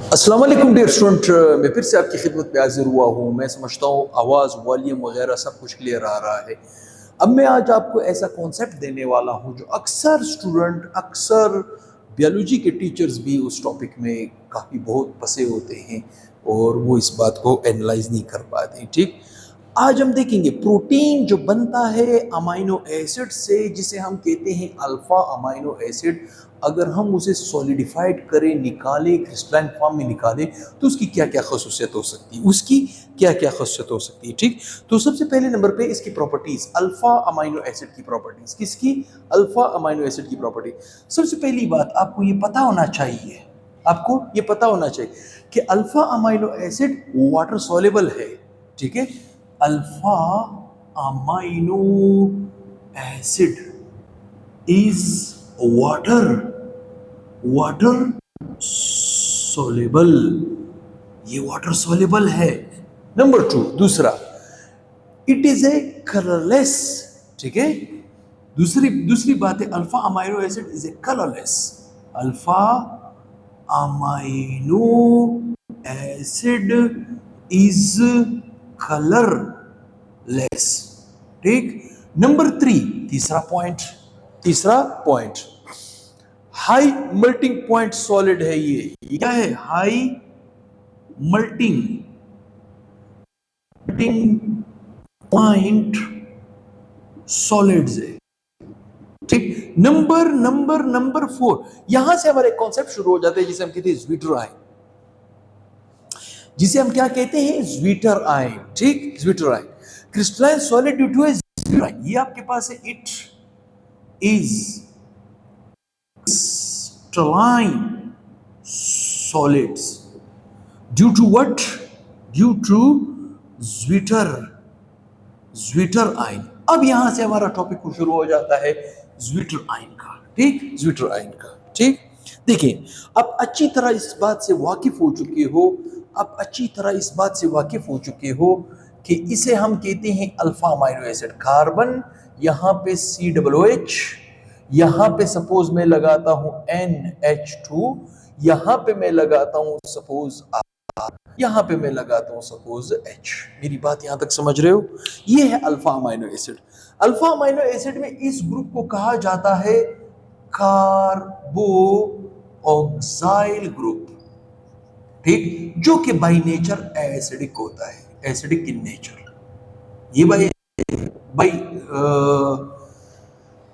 अस्सलाम वालेकुम dear student, मैं फिर से आपकी खिदमत में हाजिर हुआ हूँ। मैं समझता हूँ आवाज़, वॉल्यूम वगैरह सब कुछ क्लियर आ रहा है। अब मैं आज आपको ऐसा कॉन्सेप्ट देने वाला हूँ जो अक्सर स्टूडेंट, अक्सर बायोलॉजी के टीचर्स भी उस टॉपिक में काफ़ी बहुत फंसे होते हैं और वो इस बात को एनालाइज नहीं कर पाते। ठीक, आज हम देखेंगे प्रोटीन जो बनता है अमाइनो एसिड से, जिसे हम कहते हैं अल्फा अमाइनो एसिड। अगर हम उसे सॉलिडिफाइड करें, निकालें, क्रिस्टलाइन फॉर्म में निकालें, तो उसकी क्या क्या खसूसियत हो सकती है, उसकी क्या क्या खसूसियत हो सकती है। ठीक, तो सबसे पहले नंबर पे इसकी प्रॉपर्टीज, अल्फा अमाइनो एसिड की प्रॉपर्टीज। किसकी? अल्फा अमाइनो एसिड की प्रॉपर्टी। सबसे पहली बात आपको ये पता होना चाहिए, आपको ये पता होना चाहिए कि alpha amino acid water soluble है। ठीक है, alpha amino acid is water soluble, ये वाटर सोलेबल है। नंबर 2, दूसरा, इट इज ए कलरलेस। ठीक है, दूसरी बात है alpha amino acid is a colourless. Alpha amino acid is colourless. ठीक, नंबर 3, तीसरा point, high melting point solid है। ये क्या है? हाई मेल्टिंग पॉइंट सॉलिड्स है। ठीक, नंबर 4, यहां से हमारे कॉन्सेप्ट शुरू हो जाते हैं जिसे हम कहते हैं ज्वीटर आयन, जिसे हम क्या कहते हैं? Zwitter ion. ठीक, zwitter ion, crystalline solid due to a zwitter ion. ये आपके पास है, it is crystalline solids due to what? Due to Zwitter ion। अब यहां से हमारा टॉपिक शुरू हो जाता है ज्वीटर आयन का। ठीक, ज्वीटर आयन का। ठीक, देखिए, अब अच्छी तरह इस बात से वाकिफ हो चुके हो, कि इसे हम कहते हैं अल्फा अमाइनो एसिड। कार्बन, यहां पे COOH, यहां पे सपोज मैं लगाता हूं NH2, यहां पे मैं लगाता हूं सपोज R, यहां पे मैं लगाता हूं सपोज H। मेरी बात यहां तक समझ रहे हो? ये है alpha amino acid. Alpha amino acid में इस ग्रुप को कहा जाता है कार्बो ऑक्साइल ग्रुप। ठीक, जो कि बाई नेचर एसिडिक होता है, एसिडिक इन नेचर। ये by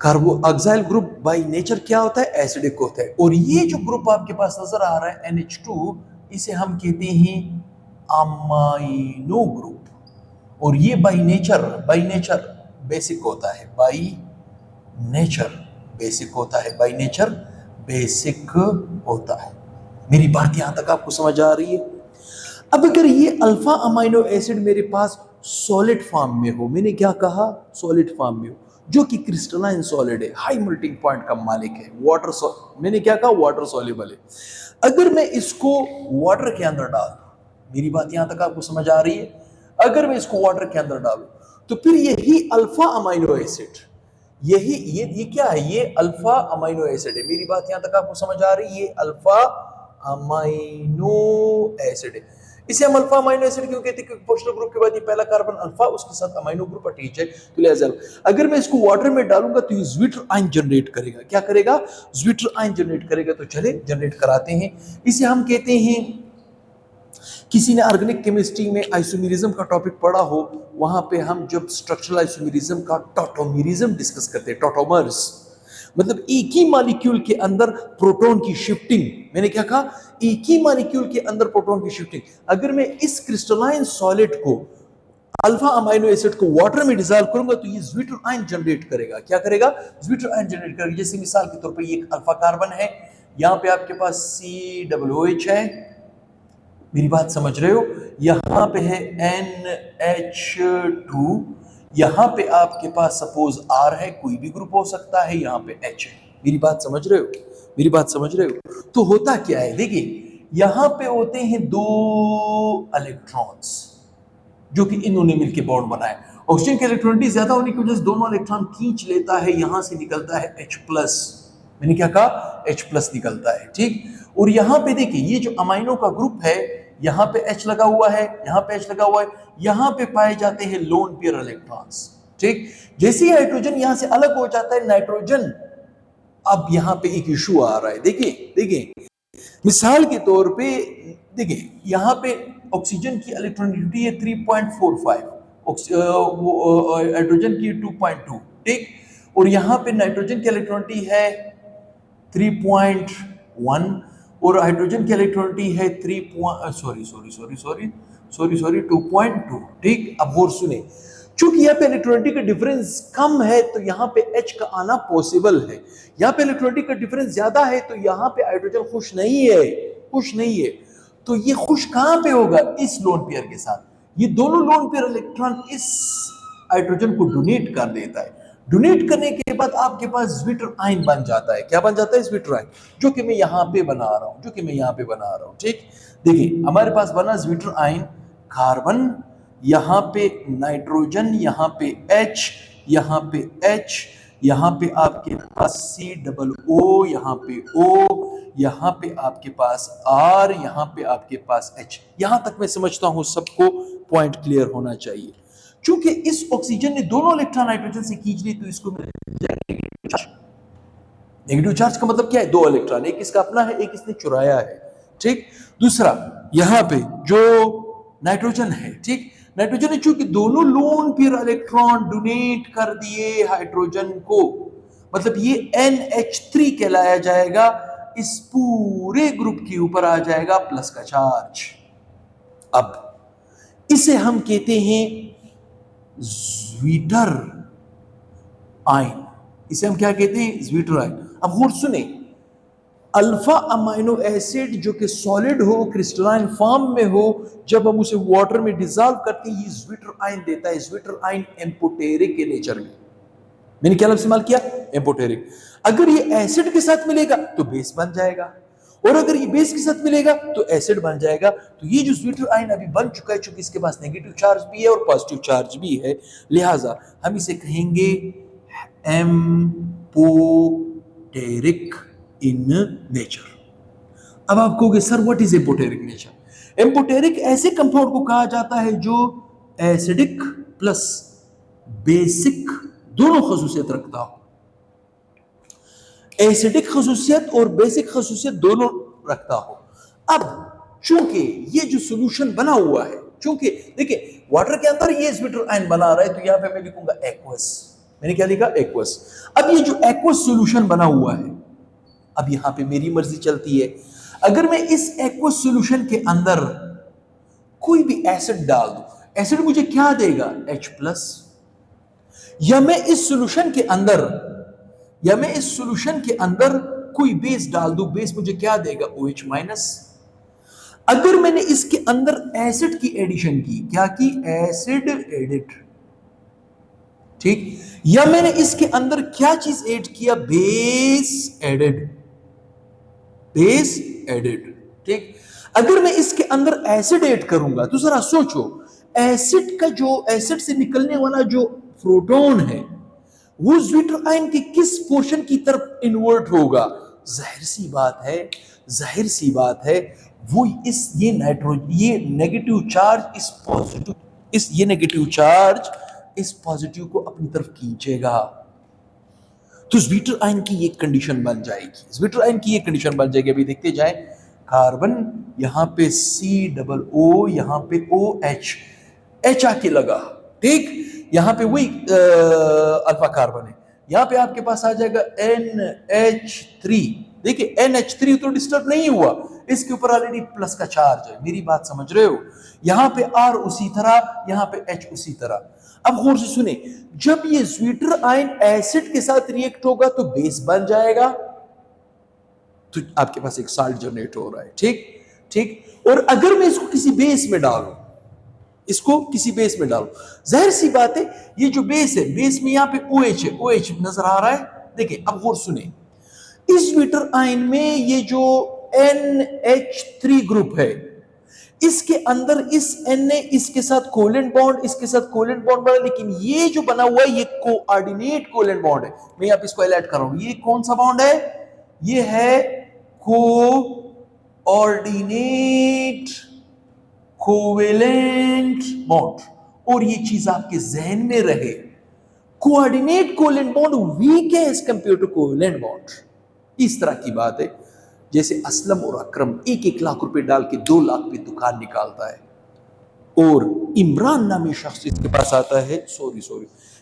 carboxyl group by nature क्या होता है? एसिडिक होता है। और ये जो ग्रुप आपके पास नजर आ रहा है NH2, इसे हम कहते हैं अमाइनो ग्रुप। और ये बाई नेचर बेसिक होता है, बाई नेचर बेसिक होता है। मेरी बात यहां तक आपको समझ आ रही है? अब अगर ये अल्फा अमाइनो एसिड मेरे पास सॉलिड फॉर्म में हो, मैंने क्या कहा? सॉलिड फॉर्म में हो, जो कि क्रिस्टलाइन सॉलिड है, हाई मेल्टिंग पॉइंट का मालिक है, मैंने क्या कहा? वाटर सॉल्युबल है। अगर मैं इसको वाटर के अंदर डाल, मेरी बात यहां तक आपको समझ आ रही है? अगर मैं इसको वाटर के अंदर डालूं, तो फिर यही अल्फा अमाइनो एसिड, ये क्या है? ये अल्फा अमाइनो एसिड है। मेरी बात यहां तक आपको समझ आ रही है? ये अल्फा अमाइनो एसिड है। इसे हम अल्फा अमाइनो एसिड क्यों कहते हैं? क्योंकि फंक्शनल ग्रुप के बाद ये पहला कार्बन अल्फा, उसके साथ अमाइनो ग्रुप अटैच है, तो लिहाजा अगर मैं इसको वाटर में डालूंगा तो ये ज्वीटर आयन जनरेट करेगा। क्या करेगा? ज्वीटर आयन जनरेट करेगा। तो चले जनरेट कराते हैं। इसे हम कहते हैं, किसी ने ऑर्गेनिक केमिस्ट्री में आइसोमेरिज्म का टॉपिक पढ़ा हो, वहां पे हम जब स्ट्रक्चरल आइसोमेरिज्म का टॉटोमेरिज्म डिस्कस करते हैं, टॉटोमर्स मतलब एक ही मॉलिक्यूल के अंदर प्रोटॉन की शिफ्टिंग। मैंने क्या कहा? एक ही मॉलिक्यूल के अंदर प्रोटॉन की शिफ्टिंग। अगर मैं इस क्रिस्टलाइन सॉलिड को, अल्फा अमाइनो एसिड को वाटर में डिसॉल्व करूंगा तो ये ज्वीटर आयन जनरेट करेगा। क्या करेगा? ज्वीटर आयन जनरेट करेगा। जैसे मिसाल के तौर पे ये एक अल्फा कार्बन है, यहां पे आपके पास COOH है, मेरी बात समझ रहे हो? यहां पे है NH2, यहां पे आपके पास सपोज R है, कोई भी ग्रुप हो सकता है, यहां पे H है। मेरी बात समझ रहे हो? तो होता क्या है, देखिए, यहां पे होते हैं 2 इलेक्ट्रॉन्स जो कि इन्होंने मिलकर बॉन्ड बनाया। ऑक्सीजन की इलेक्ट्रॉनिटी ज्यादा होने की वजह से दोनों इलेक्ट्रॉन खींच लेता है, यहां से निकलता है H+। मैंने क्या कहा, H+ निकलता है, ठीक। और यहां पे देखिए ये जो अमाइनो का ग्रुप है, यहां पे H लगा हुआ है, यहां पे H लगा हुआ है, यहां पे पाए जाते हैं लोन पेयर इलेक्ट्रॉन्स, ठीक। जैसे ही हाइड्रोजन यहां से अलग हो जाता है नाइट्रोजन, अब यहां पे एक इशू आ रहा है। देखिए देखिए, मिसाल के तौर पे देखिए, यहां पे ऑक्सीजन की इलेक्ट्रॉनिटी है 3.45, हाइड्रोजन की 2.2, ठीक। और यहां पे नाइट्रोजन की इलेक्ट्रॉनिटी है 3.1 और हाइड्रोजन की इलेक्ट्रॉनिटी है 2.2, ठीक। अब और सुने, चूंकि यहाँ पे इलेक्ट्रॉनिटी का डिफरेंस कम है तो यहाँ पे H का आना पॉसिबल है, यहाँ पे इलेक्ट्रॉनिटी का डिफरेंस ज्यादा है तो यहाँ पे हाइड्रोजन खुश नहीं है, खुश नहीं है। तो ये खुश कहां पे होगा, इस लोन पेयर के साथ। ये दोनों लोन पेयर इलेक्ट्रॉन इस हाइड्रोजन को डोनेट कर देता है। डोनेट करने के बाद आपके पास ज्विटर आयन बन जाता है। क्या बन जाता है, ज्विटर आयन, जो कि मैं यहां पे बना रहा हूं, ठीक। देखिए हमारे पास बना ज्विटर आयन, कार्बन, यहां पे नाइट्रोजन, यहां पे H, यहां पे H, यहां पे आपके पास COO, यहां पे O, यहां पे आपके पास R, यहां पे आपके पास H। यहां तक मैं समझता हूं सबको पॉइंट क्लियर होना चाहिए। चूंकि इस ऑक्सीजन ने दोनों इलेक्ट्रॉन नाइट्रोजन से खींच ली तो इसको मिल जाएगा नेगेटिव चार्ज। नेगेटिव चार्ज का मतलब क्या है, दो इलेक्ट्रॉन, एक इसका अपना है, एक इसने चुराया है, ठीक। दूसरा यहां पे जो नाइट्रोजन है, ठीक, नाइट्रोजन ने चूंकि दोनों लोन पेयर इलेक्ट्रॉन डोनेट कर दिए हाइड्रोजन को, मतलब ये NH3 कहलाया जाएगा, इस पूरे ग्रुप के ऊपर आ जाएगा प्लस का चार्ज। अब इसे हम कहते हैं ज्विटर आयन, इसे हम क्या कहते हैं, ज्विटर आयन। अब और सुने, अल्फा अमाइनो एसिड जो कि सॉलिड हो, क्रिस्टलाइन फॉर्म में हो, जब हम उसे वाटर में डिसॉल्व करते हैं ये ज्विटर आयन देता है। ज्विटर आयन एम्पोटेरिक के नेचर में, मैंने क्या लफ्ज़ इस्तेमाल किया, एम्पोटेरिक। अगर ये एसिड के साथ मिलेगा तो बेस बन जाएगा, और अगर ये बेस के साथ मिलेगा तो एसिड बन जाएगा। तो ये जो ज्विटर आयन अभी बन चुका है, चूंकि इसके पास नेगेटिव चार्ज भी है और पॉजिटिव चार्ज भी है, लिहाजा हम इसे कहेंगे एम्पोटेरिक इन नेचर। अब आप कहोगे sir what is amphoteric nature. Amphoteric ऐसे कंपाउंड को कहा जाता है जो एसिडिक प्लस बेसिक दोनों खसूसियत रखता हो। एसिडिक खसूसियत और बेसिक खसूसियत दोनों रखता हो। अब चूंकि ये जो सॉल्यूशन बना हुआ है, चूंकि देखिए वाटर के अंदर ये ज्विटर आयन बना रहा है, तो यहां पे मैं लिखूंगा एक्वस। मैंने क्या लिखा, एक्वस। अब ये जो एक्वस सॉल्यूशन बना हुआ है, अब यहां पे मेरी मर्जी चलती है। अगर मैं इस एक्वस सॉल्यूशन के अंदर कोई भी एसिड डाल दूं, एसिड मुझे क्या देगा, H+, या मैं इस सॉल्यूशन के अंदर कोई बेस डाल दूं, बेस मुझे क्या देगा, OH-। अगर मैंने इसके अंदर एसिड की एडिशन की, क्या की, एसिड एडिट, ठीक, या मैंने इसके अंदर क्या चीज ऐड किया, बेस एडिड, ठीक। अगर मैं इसके अंदर एसिड ऐड करूंगा तो जरा सोचो, एसिड से निकलने वाला जो प्रोटॉन है वो ज्विटर आयन के किस पोर्शन की तरफ इन्वर्ट होगा। जाहिर सी बात है वो ये नेगेटिव चार्ज इस पॉजिटिव को अपनी तरफ खींचेगा। तो ज्विटर आयन की ये कंडीशन बन जाएगी। अभी देखते जाएं, कार्बन यहां पे COO, यहां पे OH आके लगा, ठीक। यहां पे वही अल्फा कार्बन है, यहां पे आपके पास आ जाएगा NH3। देखिए NH3 तो डिस्टर्ब नहीं हुआ, इसके ऊपर ऑलरेडी प्लस का चार्ज है, मेरी बात समझ रहे हो। यहां पे R उसी तरह, यहां पे H उसी तरह। अब गौर से सुने, जब ये ज्विटर आयन एसिड के साथ रिएक्ट होगा तो बेस बन जाएगा, तो आपके पास एक साल्ट जनरेट हो रहा है, ठीक। और अगर मैं इसको किसी बेस में डालूं, जाहिर सी बात है ये जो बेस है, बेस में यहां पे OH नजर आ रहा है। देखिए अब गौर सुने, इस ज्विटर आयन में ये जो NH3 ग्रुप है, इसके अंदर इस N ने इसके साथ कोवेलेंट बॉन्ड बना, लेकिन ये जो बना हुआ है ये कोऑर्डिनेट कोवेलेंट बॉन्ड है। मैं यहां पे इसको हाईलाइट कर रहा हूं, ये कौन सा बॉन्ड है, ये है कोऑर्डिनेट कोवेलेंट बॉन्ड। और ये चीज आपके जहन में रहे, कोऑर्डिनेट कोवेलेंट बॉन्ड वीक है as compare to covalent bond. इस तरह की बात है जैसे असलम और अकरम 1-1 लाख रुपए डाल के 2 लाख पे दुकान निकालता है, और इमरान नामी शख्स इसके पास आता है,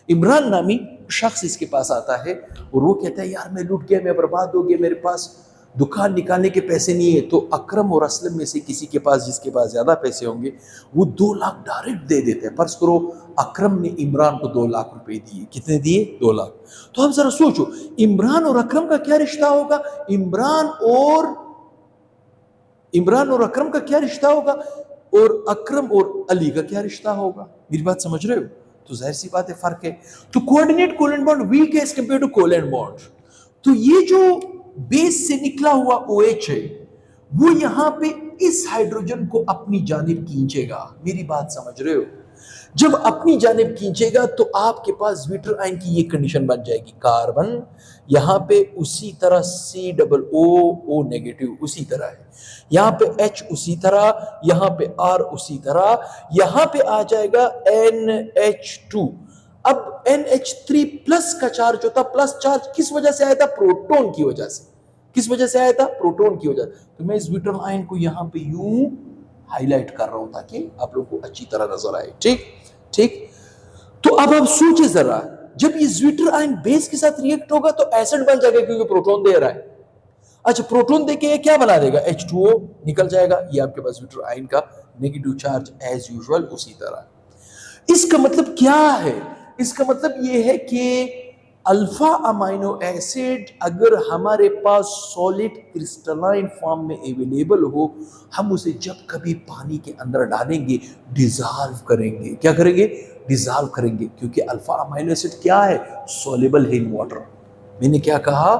इमरान नामी शख्स इसके पास आता है और वो कहता है यार मैं लूट गया, मैं बर्बाद हो गया, मेरे पास दुकान निकालने के पैसे नहीं है। तो अकरम और असलम में से किसी के पास, जिसके पास ज्यादा पैसे होंगे, वो 2 लाख डायरेक्ट दे देते हैं। फर्ज करो अकरम ने इमरान को 2 लाख रुपए दिए। कितने दिए? 2 लाख। तो अब जरा सोचो इमरान और अकरम का क्या रिश्ता होगा, इमरान और अकरम का क्या रिश्ता होगा, और अकरम और अली का क्या रिश्ता होगा। मेरी बात समझ रहे हो? तो जाहिर सी बात है फर्क है। तो कोऑर्डिनेट कोवेलेंट बॉन्ड वीक है as compare to covalent bond. तो ये जो बेस से निकला हुआ OH है वो यहां पे इस हाइड्रोजन को अपनी जानिब खींचेगा। मेरी बात समझ रहे हो? जब अपनी जानिब खींचेगा तो आपके पास ज़्विटर आयन की ये कंडीशन बन जाएगी, कार्बन यहां पे उसी तरह COO नेगेटिव उसी तरह है, यहां पे H उसी तरह, यहां पे R उसी तरह, यहां पे आ जाएगा NH2। अब NH3 प्लस का चार्ज होता, प्लस चार्ज किस वजह से आया था? प्रोटॉन की वजह से। किस वजह से आया था? प्रोटॉन की वजह। तो मैं इस ज़्विटर आयन को यहां पे यूं हाईलाइट कर रहा हूं ताकि आप लोगों को अच्छी तरह नजर आए। ठीक। तो अब आप सोचिए जरा, जब ये ज़्विटर आयन बेस के साथ रिएक्ट होगा तो एसिड बन जाएगा क्योंकि प्रोटॉन दे रहा है। अच्छा, प्रोटॉन देके ये क्या बना देगा? H2O निकल जाएगा। ये आपके पास ज़्विटर आयन का नेगेटिव चार्ज एज यूजुअल उसी तरह। इसका मतलब क्या है? इसका मतलब ये है कि अल्फा अमाइनो एसिड अगर हमारे पास सॉलिड क्रिस्टलाइन फॉर्म में अवेलेबल हो, हम उसे जब कभी पानी के अंदर डालेंगे डिसॉल्व करेंगे। क्या करेंगे? डिसॉल्व करेंगे, क्योंकि अल्फा अमाइनो एसिड क्या है? सॉल्युबल है इन वाटर। मैंने क्या कहा?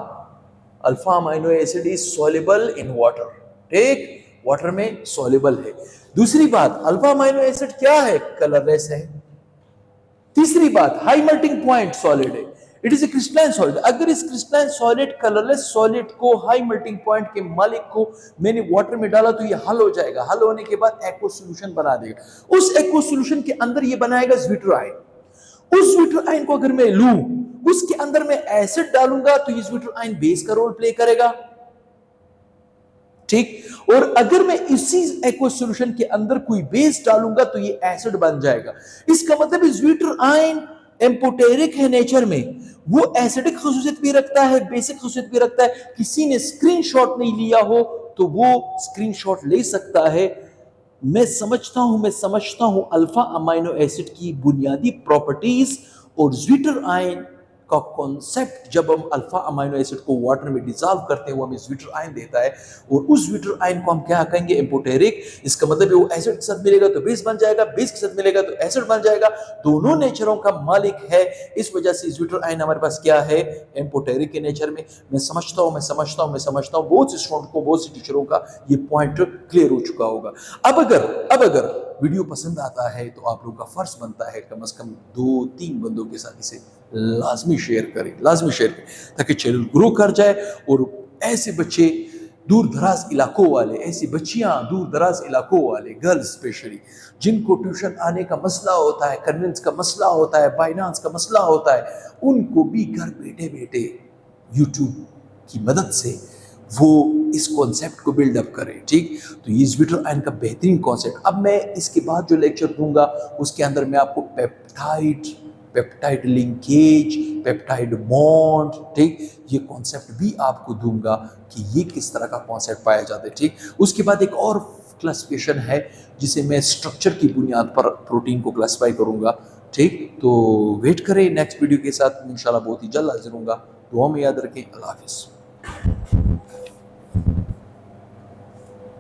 Alpha amino acid is soluble in water. ठीक, वाटर में सॉल्युबल है। दूसरी बात, अल्फा अमाइनो एसिड क्या है? कलरलेस है। तीसरी बात, हाई मेल्टिंग पॉइंट सॉलिड है। It is a crystalline solid. अगर इस क्रिस्टलाइन सॉलिड, कलरलेस सॉलिड को, हाई मेल्टिंग पॉइंट के मालिक को मैंने वाटर में डाला तो ये हल हो जाएगा। हल होने के बाद एक्वा सॉल्यूशन बना देगा। उस एक्वा सॉल्यूशन के अंदर ये बनाएगा ज़्विटर आयन। उस ज़्विटर आयन को अगर मैं लूं, उसके अंदर मैं एसिड डालूंगा तो ये ज़्विटर आयन बेस का रोल प्ले करेगा। ठीक, और अगर मैं इसी एक्वा सॉल्यूशन के अंदर कोई बेस डालूंगा तो ये एसिड बन जाएगा। इसका मतलब ज़्विटर आयन एम्पोटेरिक है नेचर में, वो एसिडिक खसूसियत भी रखता है, बेसिक खसूसियत भी रखता है। किसी ने स्क्रीनशॉट नहीं लिया हो तो वो स्क्रीनशॉट ले सकता है। मैं समझता हूं अल्फा अमाइनो एसिड की बुनियादी प्रॉपर्टीज और ज़्विटर आयन का कॉन्सेप्ट। जब हम अल्फा अमाइनो एसिड को वाटर में डिसॉल्व करते हैं वो हमें ज़्विटर आयन देता है, और उस ज़्विटर आयन को हम क्या कहेंगे? एम्पोटेरिक। इसका मतलब है वो एसिड के साथ मिलेगा तो बेस बन जाएगा, बेस के साथ मिलेगा तो एसिड बन जाएगा। दोनों नेचरों का मालिक है, इस वजह से ज़्विटर आयन हमारे पास क्या है? एम्पोटेरिक के नेचर में। मैं समझता हूं बहुत से स्टूडेंट को, बहुत से टीचरों का ये पॉइंट क्लियर हो चुका होगा। अब अगर वीडियो पसंद आता है तो आप लोगों का फर्ज बनता है कम से कम 2-3 बंदों के साथ इसे लाजमी शेयर करें, ताकि चैनल ग्रो कर जाए और ऐसे बच्चे दूर दराज इलाकों वाले, ऐसी बच्चियां दूर दराज इलाकों वाले, गर्ल्स स्पेशली, जिनको ट्यूशन आने का मसला होता है, कन्वेंस का मसला होता है, फाइनेंस का मसला होता है, उनको भी घर बैठे बैठे यूट्यूब की मदद से वो इस कॉन्सेप्ट को बिल्डअप करें। ठीक, तो ये ज़्विटर आयन का बेहतरीन कॉन्सेप्ट। अब मैं इसके बाद जो लेक्चर दूंगा उसके अंदर मैं आपको पेप्टाइड लिंकेज, पेप्टाइड बॉन्ड, ठीक, ये कॉन्सेप्ट भी आपको दूंगा कि ये किस तरह का कॉन्सेप्ट पाया जाता है। ठीक, उसके बाद एक और क्लासिफिकेशन है जिसे मैं स्ट्रक्चर की बुनियाद पर प्रोटीन को क्लासिफाई करूंगा। ठीक, तो वेट करें नेक्स्ट वीडियो के साथ, इंशाल्लाह बहुत ही जल्द हाजिर होऊंगा। दुआ में याद रखें। अल्लाह हाफिज़।